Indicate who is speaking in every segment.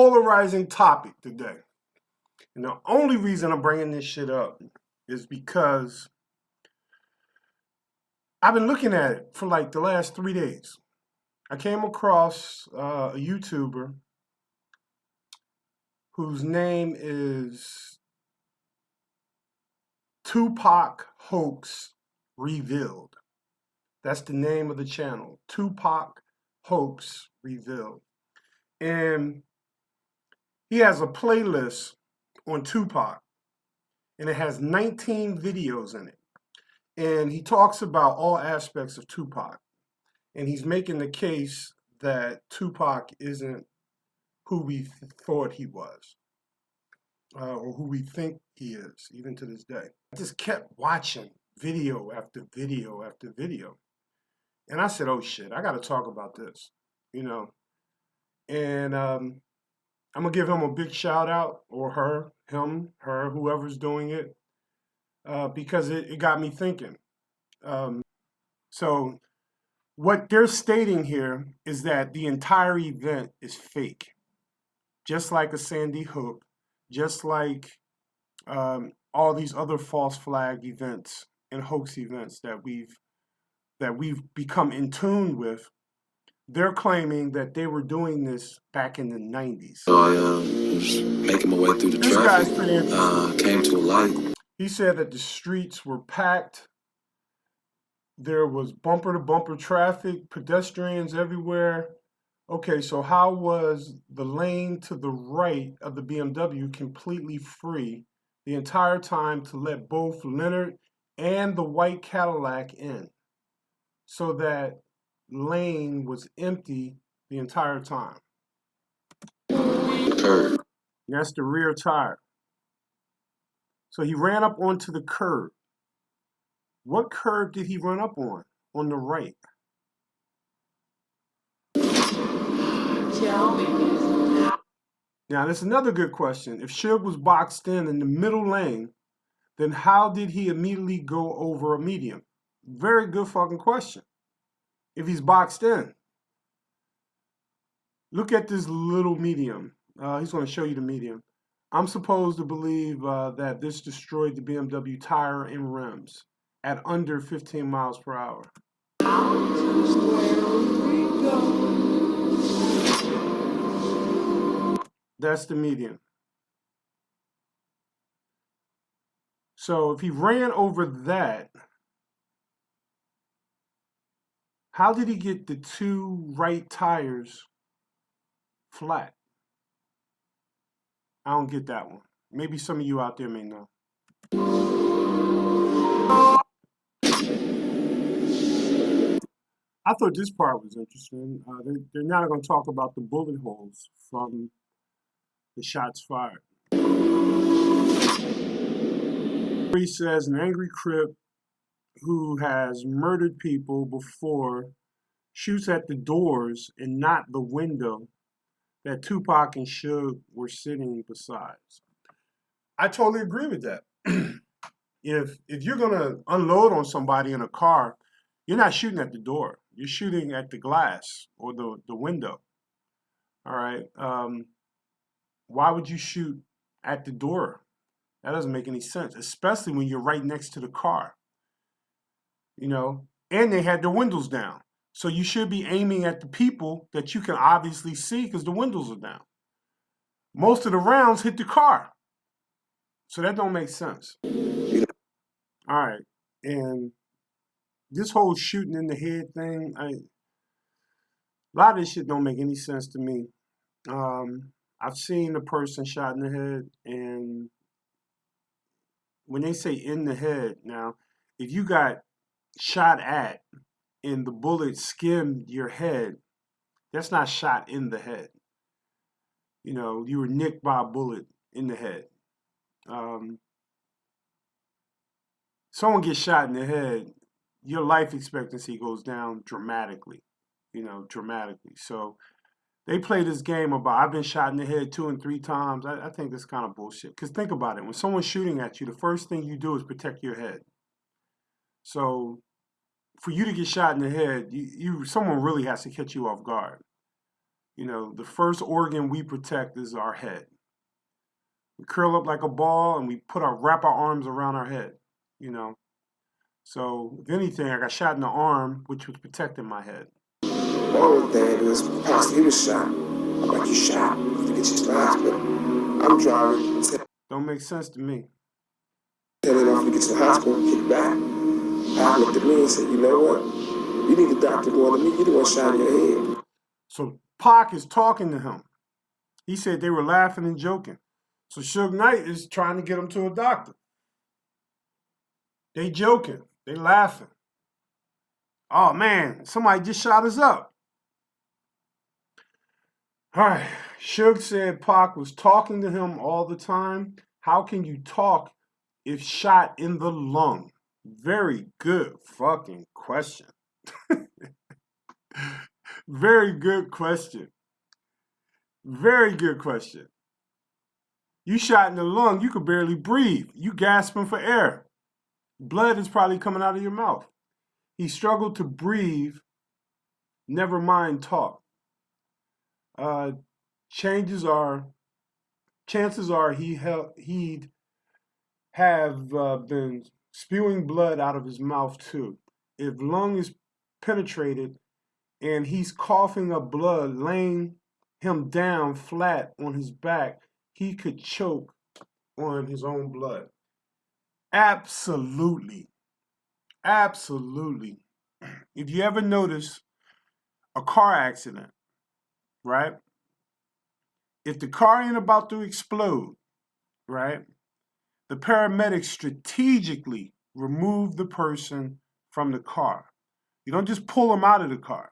Speaker 1: polarizing topic today. And the only reason I'm bringing this shit up is because I've been looking at it for like the last 3 days. I came across a YouTuber whose name is 2pac Hoax Revealed. That's the name of the channel, 2pac Hoax Revealed. And he has a playlist on Tupac, and it has 19 videos in it. And he talks about all aspects of Tupac. And he's making the case that Tupac isn't who we thought he was, or who we think he is, even to this day. I just kept watching video after video after video. And I said, oh shit, I got to talk about this, you know. And I'm going to give him a big shout out, or her, him, her, whoever's doing it, because it got me thinking. So what they're stating here is that the entire event is fake. Just like a Sandy Hook, just like all these other false flag events and hoax events that we've become in tune with. They're claiming that they were doing this back in the 90s.
Speaker 2: So I was making my way through the
Speaker 1: This
Speaker 2: traffic.
Speaker 1: guy's pretty interesting.
Speaker 2: Came to a light.
Speaker 1: He said that the streets were packed. There was bumper-to-bumper traffic, pedestrians everywhere. Okay, so how was the lane to the right of the BMW completely free the entire time to let both Leonard and the white Cadillac in, so that lane was empty the entire time?
Speaker 2: Curb.
Speaker 1: That's the rear tire. So he ran up onto the curb. What curb did he run up on? On the right. Now, that's another good question. If Suge was boxed in the middle lane, then how did he immediately go over a medium? Very good fucking question. If he's boxed in. Look at this little medium. He's going to show you the medium. I'm supposed to believe that this destroyed the BMW tire and rims at under 15 miles per hour. That's the median. So if he ran over that, how did he get the two right tires flat? I don't get that one. Maybe some of you out there may know. I thought this part was interesting. They're now going to talk about the bullet holes from the shots fired. He says an angry Crip who has murdered people before shoots at the doors and not the window that Tupac and Suge were sitting beside. I totally agree with that. If you're gonna unload on somebody in a car, you're not shooting at the door. You're shooting at the glass or the window. All right. Why would you shoot at the door? That doesn't make any sense, especially when you're right next to the car. You know, and they had their windows down. So you should be aiming at the people that you can obviously see because the windows are down. Most of the rounds hit the car. So that don't make sense. All right. And this whole shooting in the head thing, a lot of this shit don't make any sense to me. I've seen a person shot in the head, and when they say in the head, now, if you got shot at and the bullet skimmed your head, that's not shot in the head. You know, you were nicked by a bullet in the head. Someone gets shot in the head, your life expectancy goes down dramatically, dramatically. So they play this game about, I've been shot in the head 2 and 3 times. I think that's kind of bullshit. Because think about it. When someone's shooting at you, the first thing you do is protect your head. So for you to get shot in the head, someone really has to catch you off guard. The first organ we protect is our head. We curl up like a ball and we wrap our arms around our head, you know. So if anything, I got shot in the arm, which was protecting my head.
Speaker 3: One thing is, Pastor, he was shot. I'm like, you shot to get you to the hospital. I'm driving,
Speaker 1: Don't make sense to me.
Speaker 3: telling off to get to the hospital, kick back. I looked at me and said, you know what? You need a doctor going to me. You the one shot in your head.
Speaker 1: So Pac is talking to him. He said they were laughing and joking. So Suge Knight is trying to get him to a doctor. They joking. They laughing. Oh man, somebody just shot us up. All right. Suge said Pac was talking to him all the time. How can you talk if shot in the lung? Very good fucking question. Very good question. Very good question. You shot in the lung, you could barely breathe. You gasping for air. Blood is probably coming out of your mouth. He struggled to breathe, never mind talk. Chances are he'd have been spewing blood out of his mouth too. If lung is penetrated and he's coughing up blood, laying him down flat on his back, he could choke on his own blood. Absolutely. Absolutely. If you ever notice a car accident, right? If the car ain't about to explode, right? The paramedics strategically remove the person from the car. You don't just pull them out of the car.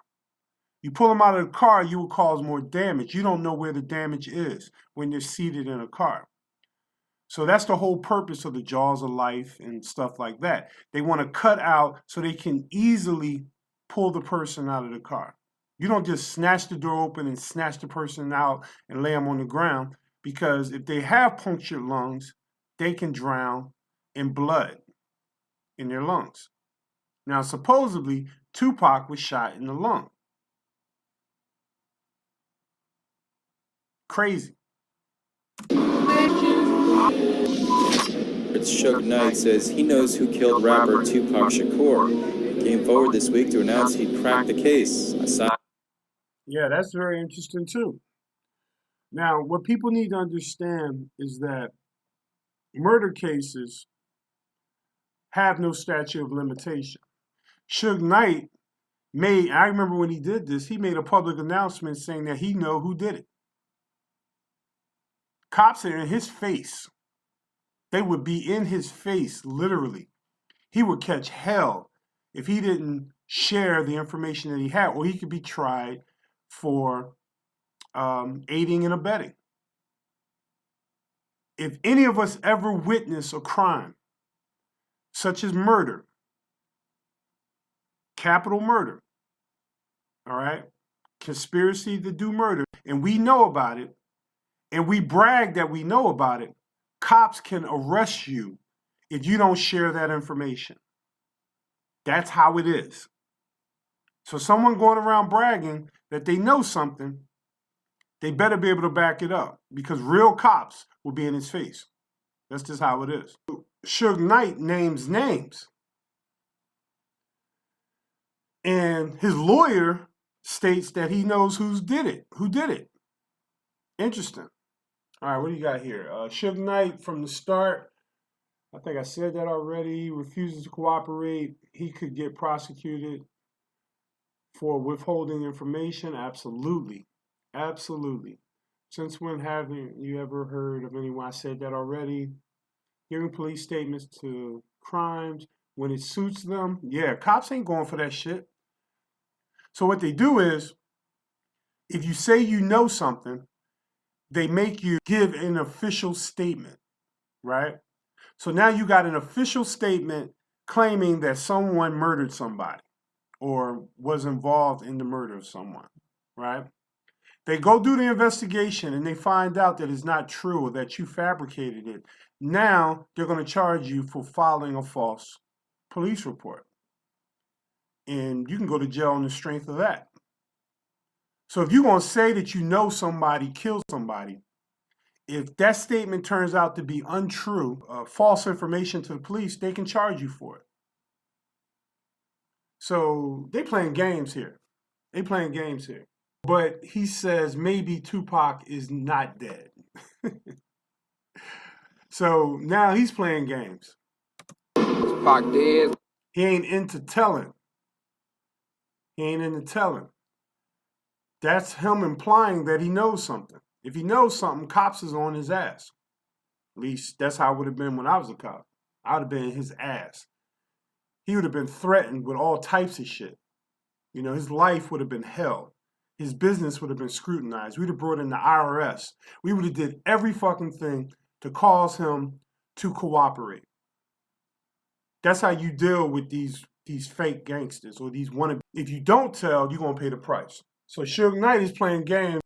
Speaker 1: You pull them out of the car, you will cause more damage. You don't know where the damage is when you're seated in a car. So that's the whole purpose of the jaws of life and stuff like that. They want to cut out so they can easily pull the person out of the car. You don't just snatch the door open and snatch the person out and lay them on the ground, because if they have punctured lungs, they can drown in blood in their lungs. Now, supposedly, Tupac was shot in the lung. Crazy.
Speaker 4: Suge Knight says he knows who killed rapper Tupac Shakur. He came forward this week to announce he'd cracked the case.
Speaker 1: Yeah, that's very interesting too. Now, what people need to understand is that murder cases have no statute of limitation. Suge Knight I remember when he did this, he made a public announcement saying that he know who did it. Cops are in his face. They would be in his face, literally. He would catch hell if he didn't share the information that he had, or he could be tried for aiding and abetting. If any of us ever witness a crime, such as murder, capital murder, all right, conspiracy to do murder, and we know about it, and we brag that we know about it, cops can arrest you if you don't share that information. That's how it is. So someone going around bragging that they know something, they better be able to back it up, because real cops will be in his face. That's just how it is. Suge Knight names names. And his lawyer states that he knows who did it. Interesting. All right, what do you got here? Suge Knight from the start, I think I said that already, refuses to cooperate. He could get prosecuted for withholding information. Absolutely. Absolutely. Since when haven't you ever heard of anyone? I said that already. Giving police statements to crimes when it suits them. Yeah, cops ain't going for that shit. So what they do is, if you say you know something, they make you give an official statement, right? So now you got an official statement claiming that someone murdered somebody or was involved in the murder of someone, right? They go do the investigation and they find out that it's not true or that you fabricated it. Now they're going to charge you for filing a false police report. And you can go to jail on the strength of that. So if you're going to say that you know somebody killed somebody, if that statement turns out to be untrue, false information to the police, they can charge you for it. So they playing games here. They playing games here. But he says maybe Tupac is not dead. So now he's playing games.
Speaker 3: Tupac dead.
Speaker 1: He ain't into telling. He ain't into telling. That's him implying that he knows something. If he knows something, cops is on his ass. At least that's how it would have been when I was a cop. I would have been in his ass. He would have been threatened with all types of shit. You know, his life would have been hell. His business would have been scrutinized. We'd have brought in the IRS. We would have did every fucking thing to cause him to cooperate. That's how you deal with these fake gangsters or these wannabe. If you don't tell, you're going to pay the price. So Suge Knight is playing games.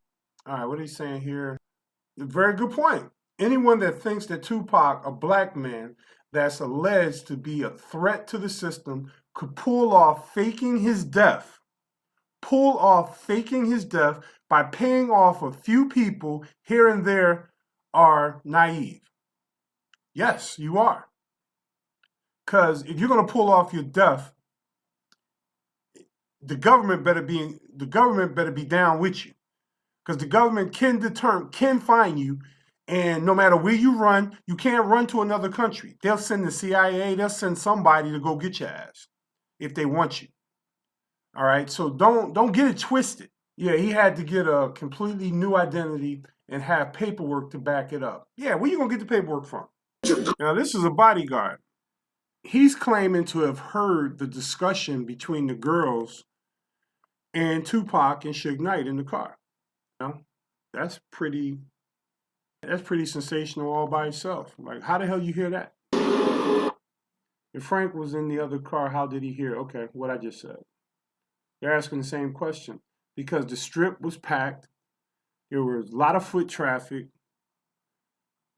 Speaker 1: All right, what are you saying here? Very good point. Anyone that thinks that Tupac, a black man that's alleged to be a threat to the system, could pull off faking his death by paying off a few people here and there are naive. Yes, you are. Because if you're going to pull off your death, the government better be down with you. Because the government can find you, and no matter where you run, you can't run to another country. They'll send the CIA, they'll send somebody to go get your ass if they want you. All right, so don't get it twisted. Yeah, he had to get a completely new identity and have paperwork to back it up. Yeah, where you gonna get the paperwork from? Now, this is a bodyguard. He's claiming to have heard the discussion between the girls and Tupac and Suge Knight in the car. You know, that's pretty sensational all by itself. Like, how the hell you hear that? If Frank was in the other car, how did he hear? Okay, what I just said. They're asking the same question. Because the strip was packed, there was a lot of foot traffic,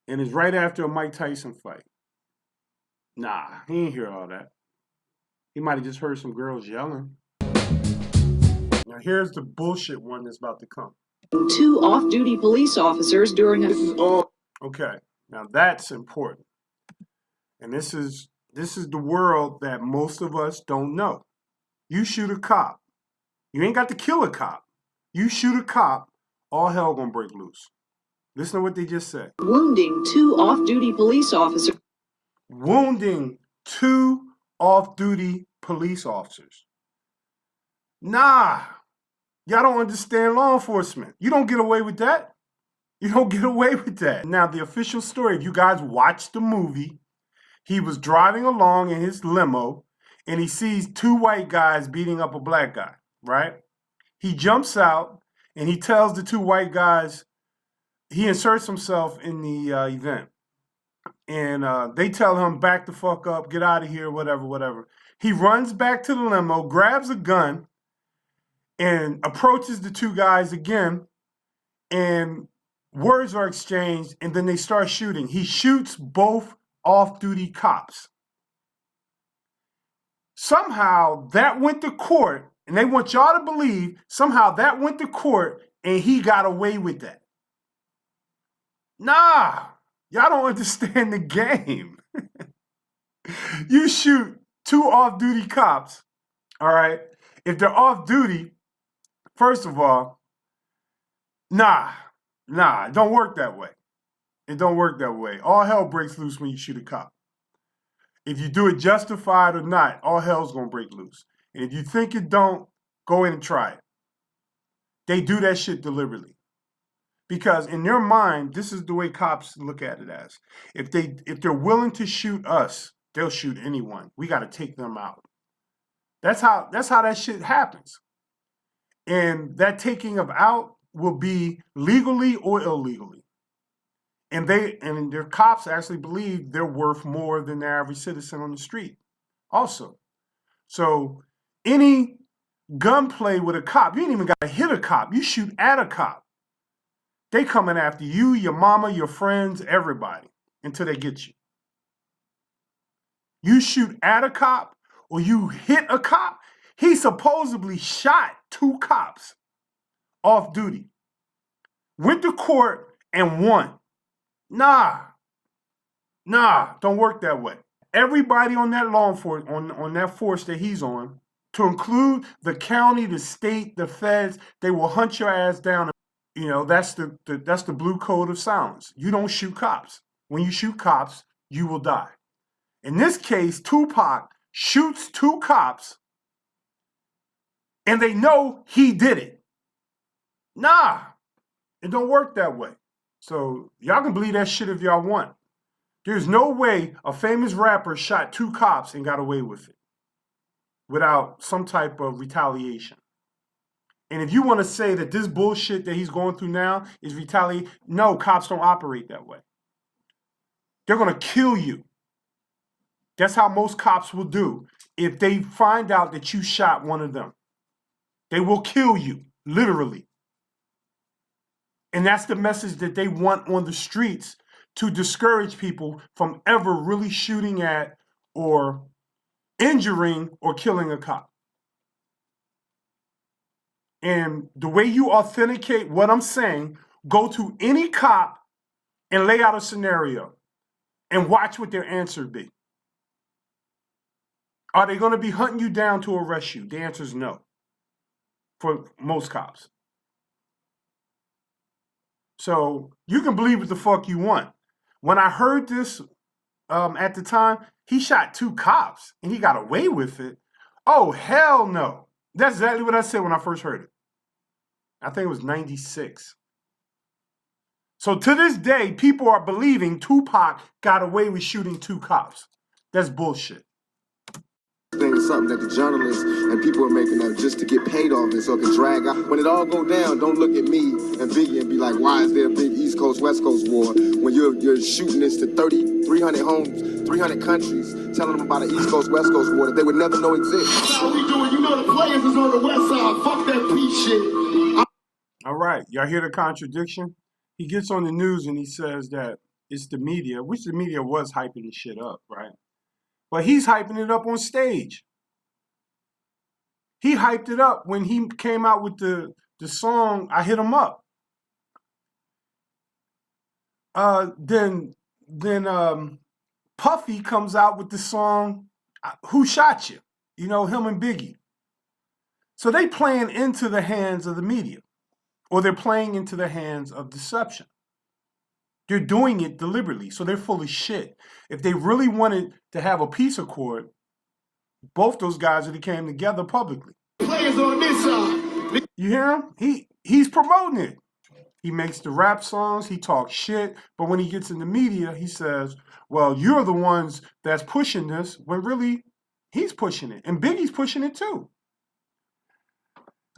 Speaker 1: and it's right after a Mike Tyson fight. Nah, he ain't hear all that. He might have just heard some girls yelling. Now here's the bullshit one that's about to come.
Speaker 5: 2 off-duty police officers during a...
Speaker 3: This is all.
Speaker 1: Okay, now that's important. And this is the world that most of us don't know. You shoot a cop. You ain't got to kill a cop. You shoot a cop, all hell gonna break loose. Listen to what they just said.
Speaker 5: wounding 2 off-duty police officers.
Speaker 1: Wounding 2 off-duty police officers. Nah, y'all don't understand law enforcement. You don't get away with that. You don't get away with that. Now, the official story, if you guys watched the movie, he was driving along in his limo, and he sees 2 white guys beating up a black guy, right? He jumps out, and he tells the 2 white guys, he inserts himself in the event. And they tell him, back the fuck up, get out of here, whatever. He runs back to the limo, grabs a gun, and approaches the 2 guys again, and words are exchanged, and then they start shooting. He shoots both off-duty cops. Somehow that went to court, and they want y'all to believe somehow that went to court, and he got away with that. Nah, y'all don't understand the game. You shoot 2 off-duty cops, all right? If they're off-duty, first of all, nah, it don't work that way. It don't work that way. All hell breaks loose when you shoot a cop. If you do it justified or not, all hell's gonna break loose. And if you think it don't, go in and try it. They do that shit deliberately. Because in their mind, this is the way cops look at it as. If they're willing to shoot us, they'll shoot anyone. We gotta take them out. That's how that shit happens. And that taking of out will be legally or illegally. And their cops actually believe they're worth more than the average citizen on the street also. So any gunplay with a cop, you ain't even got to hit a cop. You shoot at a cop. They coming after you, your mama, your friends, everybody, until they get you. You shoot at a cop or you hit a cop, he supposedly shot 2 cops. off duty, went to court and won. Nah, don't work that way. Everybody on that law enforcement, on that force that he's on, to include the county, the state, the feds, they will hunt your ass down. You know, that's the blue code of silence. You don't shoot cops. When you shoot cops, you will die. In this case, Tupac shoots 2 cops and they know he did it. Nah, it don't work that way. So y'all can believe that shit if y'all want. There's no way a famous rapper shot 2 cops and got away with it without some type of retaliation. And if you want to say that this bullshit that he's going through now is retaliation, no, cops don't operate that way. They're going to kill you. That's how most cops will do. If they find out that you shot one of them, they will kill you, literally. And that's the message that they want on the streets to discourage people from ever really shooting at or injuring or killing a cop. And the way you authenticate what I'm saying, go to any cop and lay out a scenario and watch what their answer be. Are they going to be hunting you down to arrest you? The answer is no, for most cops. So you can believe what the fuck you want. When I heard this at the time, he shot 2 cops and he got away with it. Oh, hell no. That's exactly what I said when I first heard it. I think it was 96. So to this day, people are believing Tupac got away with shooting 2 cops. That's bullshit.
Speaker 3: Thing is something that the journalists and people are making up just to get paid off it so it can drag out. When it all go down, don't look at me and Biggie and be like, why is there a big East Coast, West Coast war? When you're shooting this to 300 homes, 300 countries, telling them about an East Coast, West Coast war that they would never know exists. That's how we do it. You know the players is on the West Side. Fuck that piece shit.
Speaker 1: All right, y'all hear the contradiction? He gets on the news and he says that it's the media, which the media was hyping the shit up, right? But he's hyping it up on stage. He hyped it up when he came out with the song, I Hit 'Em Up. Then Puffy comes out with the song, Who Shot You? You know, him and Biggie. So they playing into the hands of the media, or they're playing into the hands of deception. They're doing it deliberately, so they're full of shit. If they really wanted to have a peace accord, both those guys would have came together publicly.
Speaker 3: Players on this side.
Speaker 1: You hear him? He's promoting it. He makes the rap songs, he talks shit, but when he gets in the media, he says, well, you're the ones that's pushing this, when really, he's pushing it. And Biggie's pushing it too.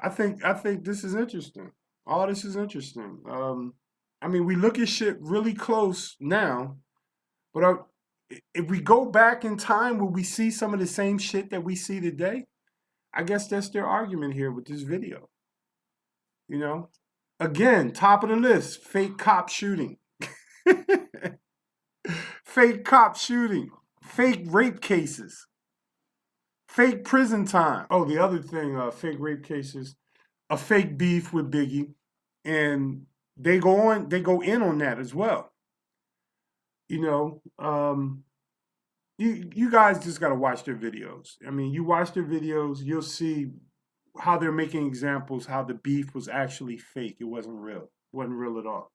Speaker 1: I think this is interesting. All this is interesting. I mean, we look at shit really close now, but if we go back in time, will we see some of the same shit that we see today? I guess that's their argument here with this video. You know? Again, top of the list, fake cop shooting. Fake cop shooting. Fake rape cases. Fake prison time. Oh, the other thing, fake rape cases, a fake beef with Biggie, and they go in on that as well. You know, you guys just gotta watch their videos. I mean, you watch their videos, you'll see how they're making examples, how the beef was actually fake. It wasn't real. It wasn't real at all.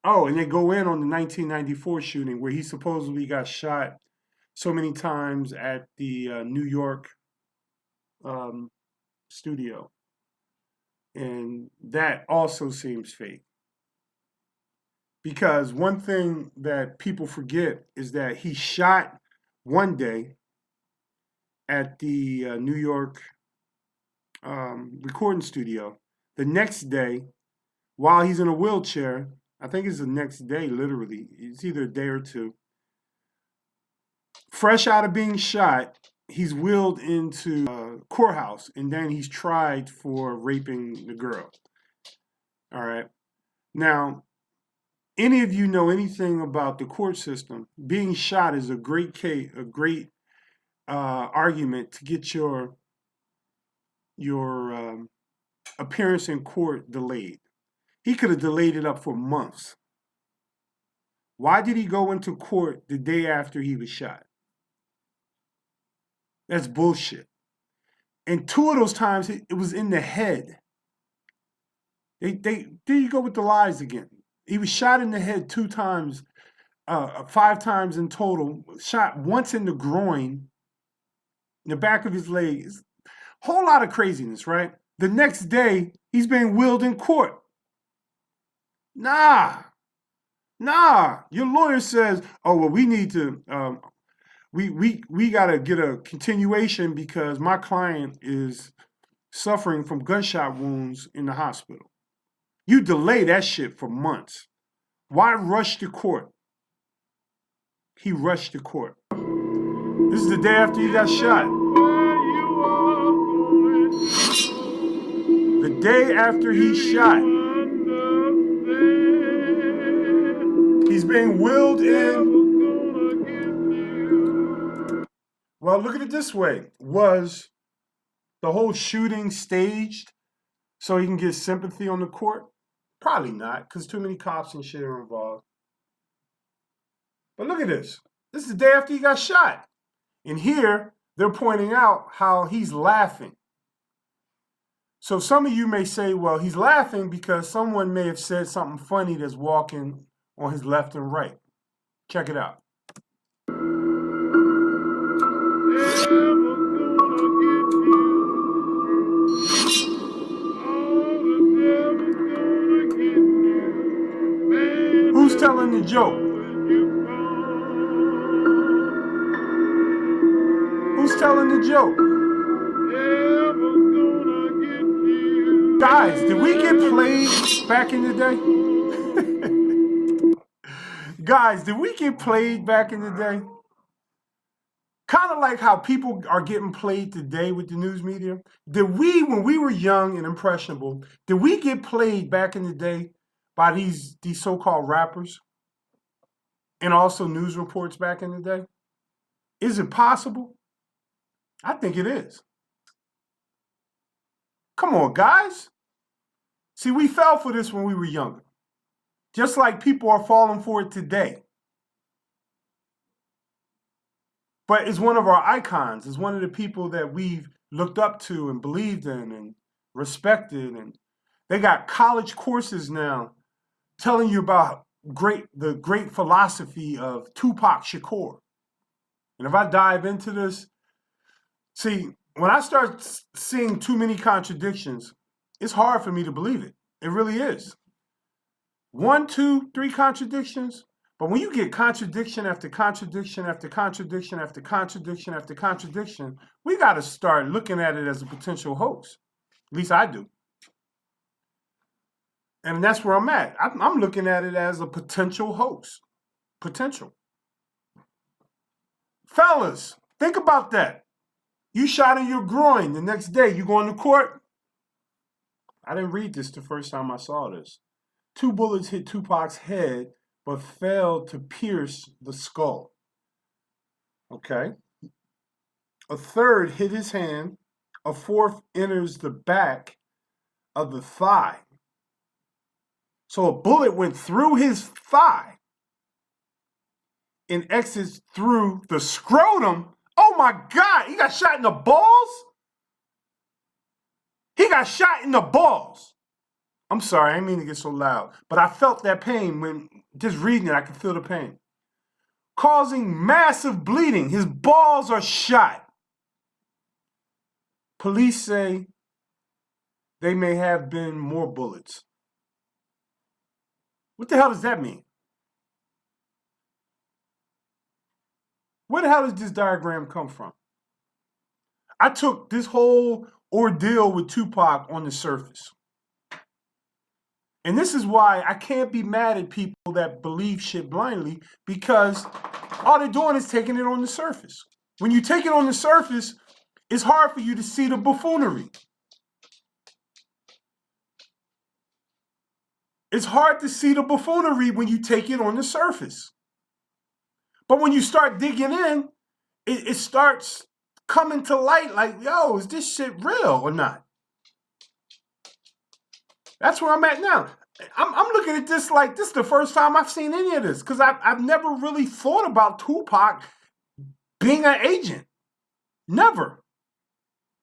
Speaker 1: Oh, and they go in on the 1994 shooting where he supposedly got shot so many times at the New York studio. And that also seems fake. Because one thing that people forget is that he shot one day at the New York recording studio. The next day, while he's in a wheelchair, I think it's the next day, literally, it's either a day or two, fresh out of being shot, he's wheeled into a courthouse, and then he's tried for raping the girl. All right. Now, any of you know anything about the court system, being shot is a great argument to get your your appearance in court delayed. He could have delayed it up for months. Why did he go into court the day after he was shot? That's bullshit. And 2 of those times, it was in the head. There you go with the lies again. He was shot in the head 2 times, 5 times in total. Shot once in the groin, in the back of his leg. Whole lot of craziness, right? The next day, he's being wheeled in court. Nah. Your lawyer says, oh, well, we need to, we got to get a continuation because my client is suffering from gunshot wounds in the hospital. You delay that shit for months. Why rush to court? He rushed to court. This is the day after he got shot. The day after he's shot. He's being wheeled in. Well, look at it this way. Was the whole shooting staged so he can get sympathy on the court? Probably not, because too many cops and shit are involved. But look at this. This is the day after he got shot. And here, they're pointing out how he's laughing. So some of you may say, well, he's laughing because someone may have said something funny that's walking on his left and right. Check it out. Who's telling the joke? Who's telling the joke? Guys, did we get played back in the day? Guys, did we get played back in the day? Kind of like how people are getting played today with the news media. Did we, when we were young and impressionable, did we get played back in the day by these so-called rappers and also news reports back in the day? Is it possible? I think it is. Come on, guys. See, we fell for this when we were younger. Just like people are falling for it today. But it's one of our icons. It's one of the people that we've looked up to and believed in and respected. And they got college courses now telling you about the great philosophy of 2Pac Shakur. And if I dive into this, see, when I start seeing too many contradictions, it's hard for me to believe it. It really is. 1, 2, 3 contradictions. But when you get contradiction after contradiction after contradiction after contradiction after contradiction, we got to start looking at it as a potential hoax. At least I do. And that's where I'm at. I'm looking at it as a potential hoax. Potential. Fellas, think about that. You shot in your groin. The next day, you going to court? I didn't read this the first time I saw this. 2 bullets hit 2Pac's head, but failed to pierce the skull. Okay. A third hit his hand. A fourth enters the back of the thigh. So a bullet went through his thigh and exits through the scrotum. Oh my God, he got shot in the balls? He got shot in the balls. I'm sorry, I didn't mean to get so loud, but I felt that pain when just reading it, I could feel the pain. Causing massive bleeding. His balls are shot. Police say they may have been more bullets. What the hell does that mean? Where the hell does this diagram come from? I took this whole ordeal with 2Pac on the surface. And this is why I can't be mad at people that believe shit blindly, because all they're doing is taking it on the surface. When you take it on the surface, it's hard for you to see the buffoonery. It's hard to see the buffoonery when you take it on the surface. But when you start digging in, it starts coming to light like, yo, is this shit real or not? That's where I'm at now. I'm looking at this like this is the first time I've seen any of this because I've never really thought about Tupac being an agent. Never.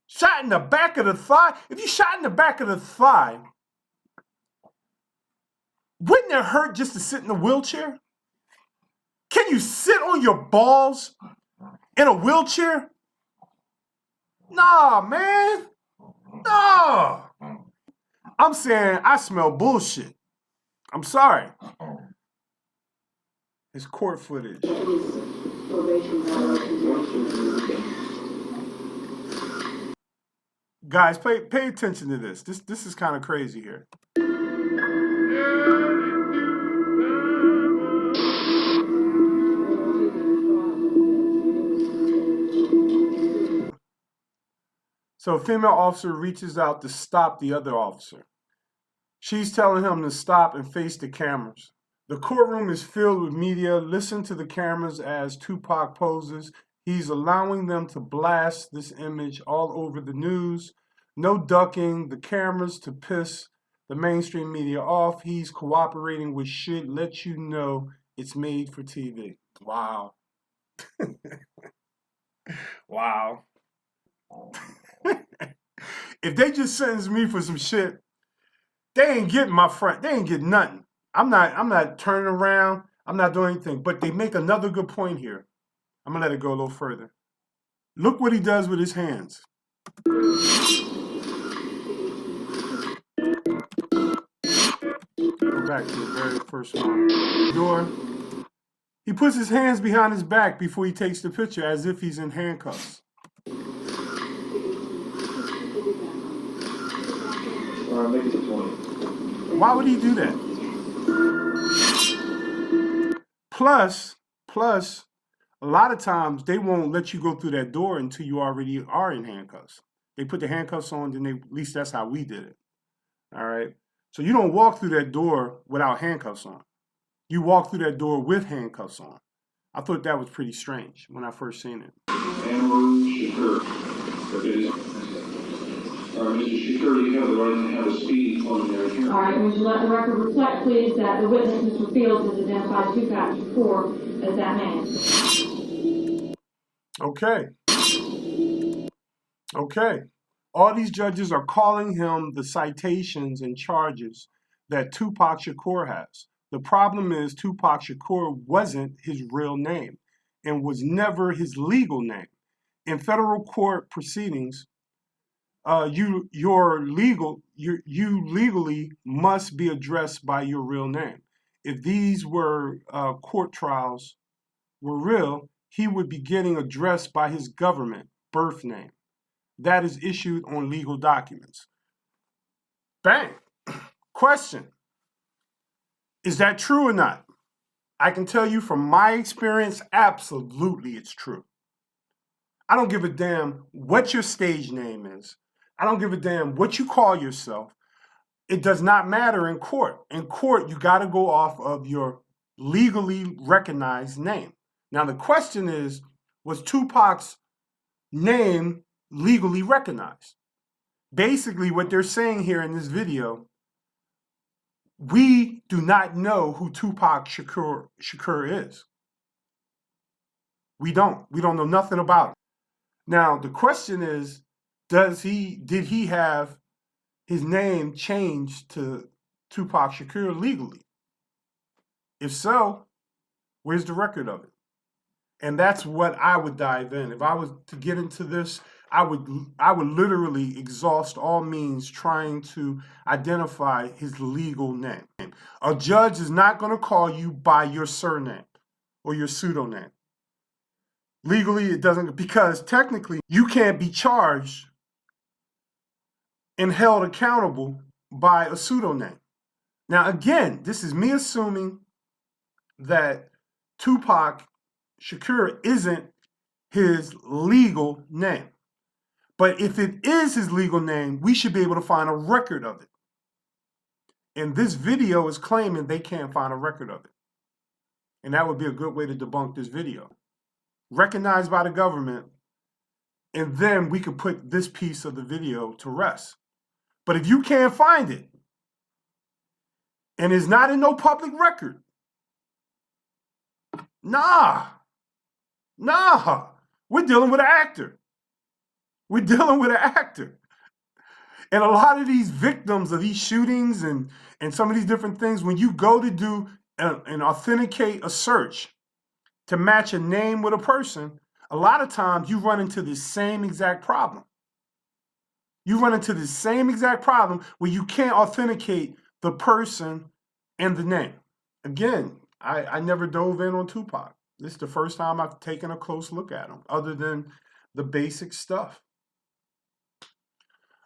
Speaker 1: Shot in the back of the thigh. If you shot in the back of the thigh, wouldn't it hurt just to sit in a wheelchair? Can you sit on your balls in a wheelchair? Nah, man. Nah. I'm saying I smell bullshit. I'm sorry. It's court footage. Guys, pay attention to this. This is kind of crazy here. So a female officer reaches out to stop the other officer. She's telling him to stop and face the cameras. The courtroom is filled with media. Listen to the cameras as Tupac poses. He's allowing them to blast this image all over the news. No ducking the cameras to piss the mainstream media off. He's cooperating with shit. Let you know it's made for TV. Wow. Wow. If they just sentence me for some shit, they ain't getting my friend. They ain't getting nothing. I'm not turning around. I'm not doing anything. But they make another good point here. I'm gonna let it go a little further. Look what he does with his hands. Go back to the very first one. Door. He puts his hands behind his back before he takes the picture as if he's in handcuffs. Why would he do that? Plus, a lot of times they won't let you go through that door until you already are in handcuffs. They put the handcuffs on, then at least that's how we did it. All right? So you don't walk through that door without handcuffs on. You walk through that door with handcuffs on. I thought that was pretty strange when I first seen it.
Speaker 6: Mr. Shakur, you have the right to have a speedy preliminary hearing.
Speaker 7: All right, would you let the record reflect, please, that the witness, Mr. Fields, has identified 2pac's Shakur as that man?
Speaker 1: Okay. All these judges are calling him the citations and charges that 2pac Shakur has. The problem is 2pac Shakur wasn't his real name and was never his legal name. In federal court proceedings, you legally must be addressed by your real name. If these were court trials were real, he would be getting addressed by his government birth name. That is issued on legal documents. Bang. Question. Is that true or not? I can tell you from my experience, absolutely it's true. I don't give a damn what your stage name is. I don't give a damn what you call yourself. It does not matter in court. In court, you got to go off of your legally recognized name. Now, the question is, was Tupac's name legally recognized? Basically, what they're saying here in this video, we do not know who 2pac Shakur is. We don't know nothing about him. Now, the question is, did he have his name changed to 2pac Shakur legally? If so, where's the record of it? And that's what I would dive in. If I was to get into this, I would literally exhaust all means trying to identify his legal name. A judge is not going to call you by your surname or your pseudonym. Legally, it doesn't, because technically you can't be charged and held accountable by a pseudonym. Now, again, this is me assuming that 2pac Shakur isn't his legal name. But if it is his legal name, we should be able to find a record of it. And this video is claiming they can't find a record of it. And that would be a good way to debunk this video. Recognized by the government, and then we could put this piece of the video to rest. But if you can't find it, and is not in no public record. Nah. We're dealing with an actor. We're dealing with an actor. And a lot of these victims of these shootings and some of these different things, when you go to do and authenticate a search to match a name with a person, a lot of times you run into the same exact problem. You run into the same exact problem where you can't authenticate the person and the name. Again, I never dove in on Tupac. This is the first time I've taken a close look at him, other than the basic stuff.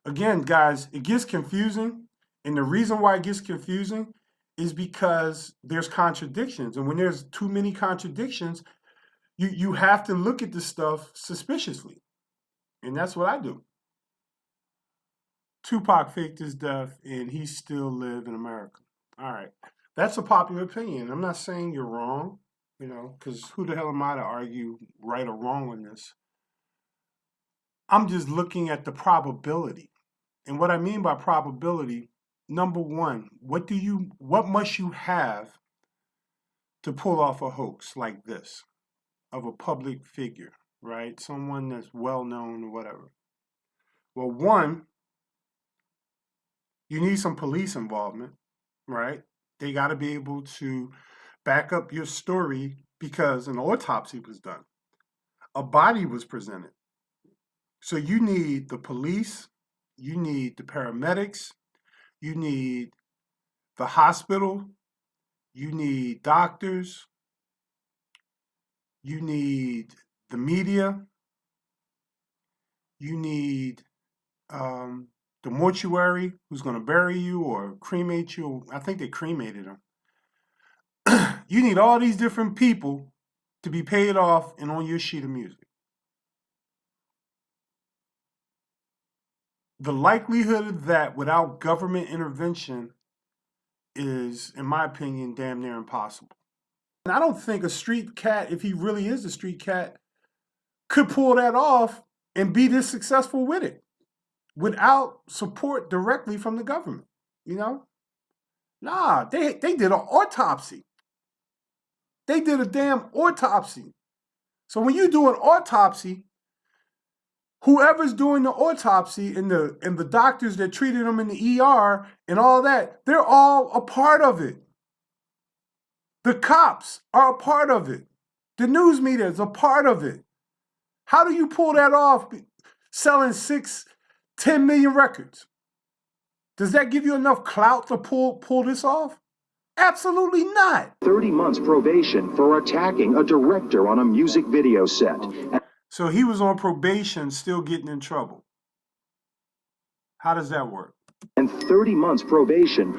Speaker 1: Again, guys, it gets confusing. And the reason why it gets confusing is because there's contradictions. And when there's too many contradictions, you have to look at this stuff suspiciously. And that's what I do. Tupac faked his death and he still live in America. All right. That's a popular opinion. I'm not saying you're wrong, because who the hell am I to argue right or wrong on this? I'm just looking at the probability. And what I mean by probability, number one, what must you have to pull off a hoax like this of a public figure, right? Someone that's well known or whatever. Well, one, you need some police involvement, right? They got to be able to back up your story because an autopsy was done. A body was presented. So you need the police, you need the paramedics, you need the hospital, you need doctors, you need the media, you need the mortuary who's going to bury you or cremate you. I think they cremated him. You need all these different people to be paid off and on your sheet of music. The likelihood of that without government intervention is, in my opinion, damn near impossible. And I don't think a street cat, if he really is a street cat, could pull that off and be this successful with it without support directly from the government, Nah, they did an autopsy. They did a damn autopsy. So when you do an autopsy, whoever's doing the autopsy and the doctors that treated him in the ER and all that, they're all a part of it. The cops are a part of it. The news media is a part of it. How do you pull that off selling 10 million records? Does that give you enough clout to pull this off? Absolutely not.
Speaker 8: 30 months probation for attacking a director on a music video set.
Speaker 1: So he was on probation, still getting in trouble. How does that work?
Speaker 8: And 30 months probation.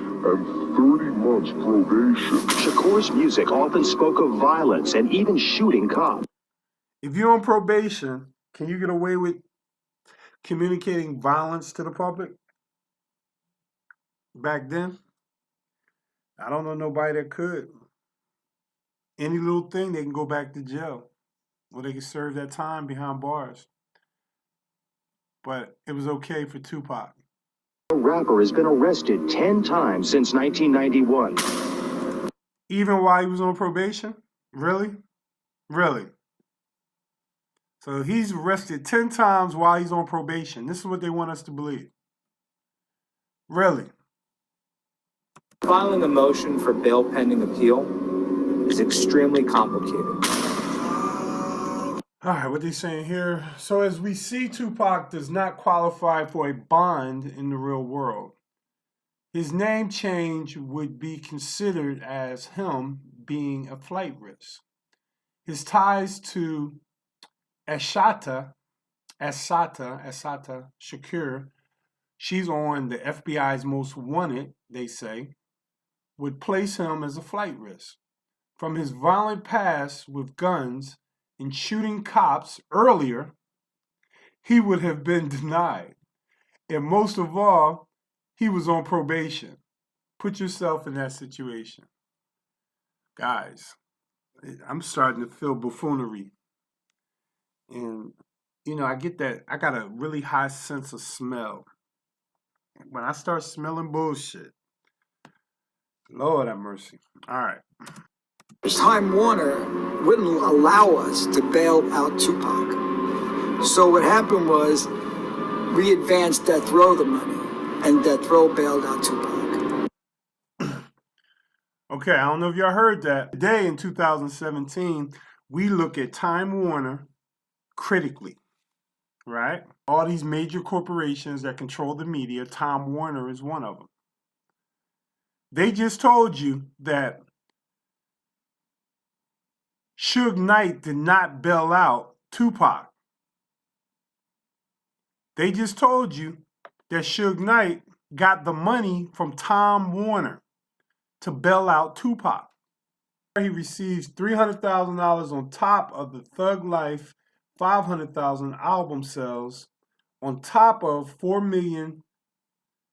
Speaker 8: Shakur's music often spoke of violence and even shooting cops.
Speaker 1: If you're on probation, can you get away with communicating violence to the public? Back then, I don't know nobody that could. Any little thing, they can go back to jail. Or they can serve that time behind bars. But it was okay for Tupac.
Speaker 8: The rapper has been arrested 10 times since 1991.
Speaker 1: Even while he was on probation? Really? Really? So he's arrested 10 times while he's on probation. This is what they want us to believe. Really?
Speaker 9: Filing a motion for bail pending appeal is extremely complicated.
Speaker 1: All right, what they saying here? So as we see, Tupac does not qualify for a bond in the real world. His name change would be considered as him being a flight risk. His ties to Assata Shakur, she's on the FBI's most wanted, they say, would place him as a flight risk. From his violent past with guns and shooting cops earlier, he would have been denied. And most of all, he was on probation. Put yourself in that situation. Guys, I'm starting to feel buffoonery. And, I get that. I got a really high sense of smell. When I start smelling bullshit, Lord have mercy. All right.
Speaker 10: Time Warner wouldn't allow us to bail out Tupac. So what happened was we advanced Death Row the money, and Death Row bailed out Tupac.
Speaker 1: Okay, I don't know if y'all heard that. Today in 2017, we look at Time Warner critically, right? All these major corporations that control the media, Time Warner is one of them. They just told you that Suge Knight did not bail out Tupac. They just told you that Suge Knight got the money from Time Warner to bail out Tupac. He receives $300,000 on top of the Thug Life 500,000 album sales, on top of 4 million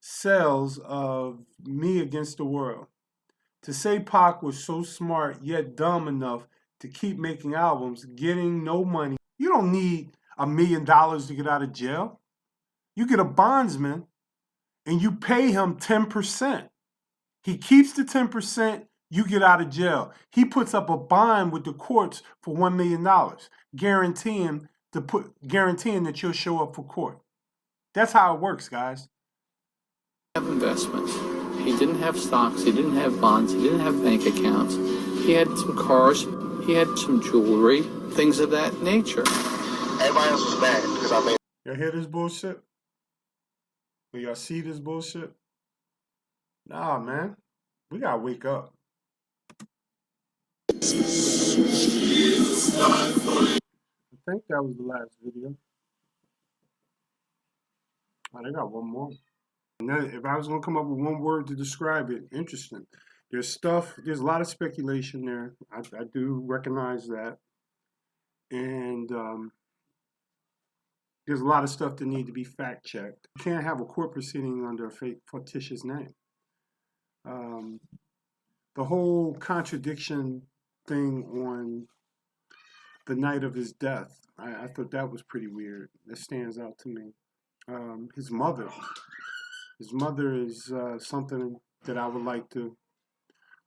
Speaker 1: sales of Me Against the World. To say Pac was so smart yet dumb enough to keep making albums, getting no money. You don't need $1 million to get out of jail. You get a bondsman and you pay him 10%. He keeps the 10%, you get out of jail. He puts up a bond with the courts for $1 million, guaranteeing that you'll show up for court. That's how it works, guys.
Speaker 11: Have investments. He didn't have stocks, he didn't have bonds, he didn't have bank accounts. He had some cars, he had some jewelry, things of that nature.
Speaker 3: Everybody else was mad because I made.
Speaker 1: Y'all hear this bullshit? Do y'all see this bullshit? Nah, man. We gotta wake up. I think that was the last video. Oh, they got one more. And then if I was gonna come up with one word to describe it, interesting. There's a lot of speculation there. I do recognize that. And there's a lot of stuff that need to be fact checked. You can't have a court proceeding under a fictitious name. The whole contradiction thing on the night of his death, I thought that was pretty weird. That stands out to me. His mother is something that I would like to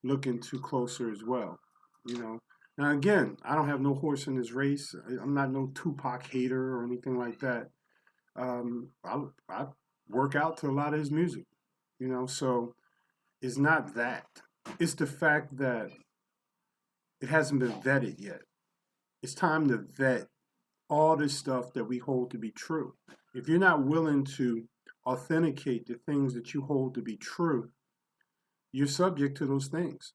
Speaker 1: look into closer as well. You know. Now again, I don't have no horse in this race. I'm not no Tupac hater or anything like that. I work out to a lot of his music, you know. So it's not that. It's the fact that it hasn't been vetted yet. It's time to vet all this stuff that we hold to be true. If you're not willing to authenticate the things that you hold to be true, you're subject to those things.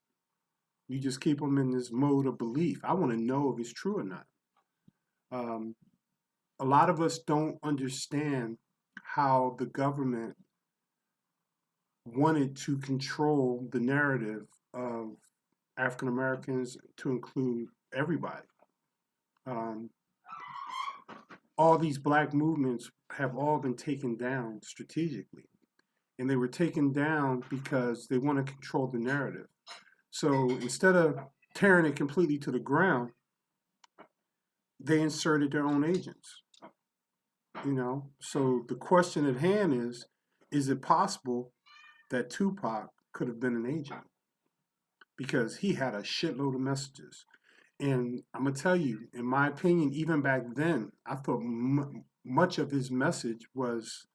Speaker 1: You just keep them in this mode of belief. I want to know if it's true or not. A lot of us don't understand how the government wanted to control the narrative of African Americans to include everybody. All these black movements have all been taken down strategically. And they were taken down because they want to control the narrative. So instead of tearing it completely to the ground, they inserted their own agents. You know, so the question at hand is it possible that Tupac could have been an agent? Because he had a shitload of messages. And I'm going to tell you, in my opinion, even back then, I thought much of his message was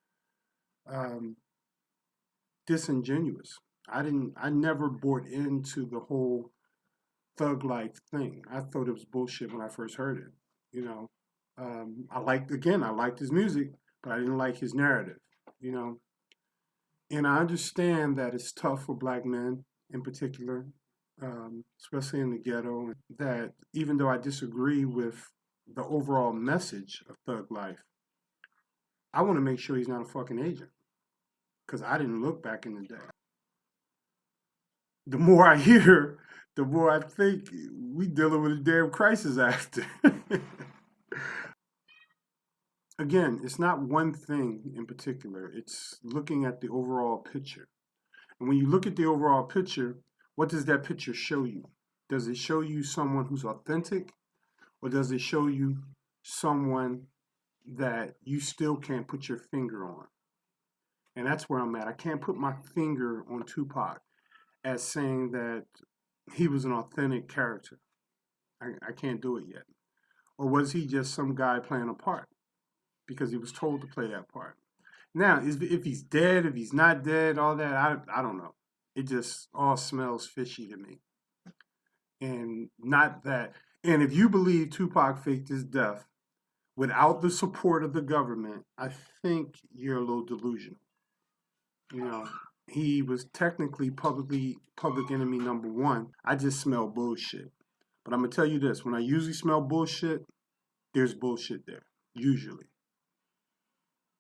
Speaker 1: disingenuous. I never bought into the whole thug life thing. I thought it was bullshit when I first heard it. You know, I liked his music, but I didn't like his narrative, you know. And I understand that it's tough for black men in particular, especially in the ghetto, that even though I disagree with the overall message of thug life, I want to make sure he's not a fucking agent. Because I didn't look back in the day. The more I hear, the more I think we dealing with a damn crisis actor. Again, it's not one thing in particular. It's looking at the overall picture. And when you look at the overall picture, what does that picture show you? Does it show you someone who's authentic? Or does it show you someone that you still can't put your finger on? And that's where I'm at. I can't put my finger on Tupac. as saying that he was an authentic character. I can't do it yet. Or was he just some guy playing a part because he was told to play that part? Now, if he's dead, if he's not dead, all that, I don't know. It just all smells fishy to me. And not that. And if you believe Tupac faked his death without the support of the government, I think you're a little delusional. You know, he was technically public enemy number one. I just smell bullshit. But I'm going to tell you this. When I usually smell bullshit, there's bullshit there. Usually.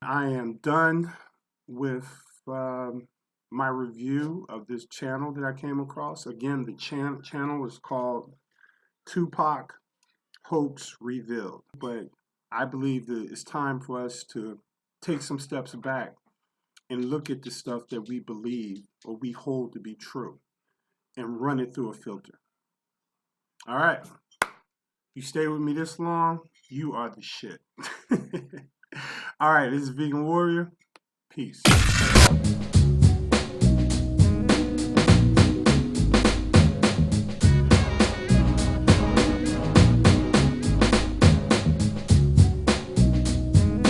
Speaker 1: I am done with my review of this channel that I came across. Again, the channel is called 2pac Hoax Revealed. But I believe that it's time for us to take some steps back and look at the stuff that we believe or we hold to be true and run it through a filter. All right. You stay with me this long, you are the shit. All right, this is Vegan Warrior. Peace.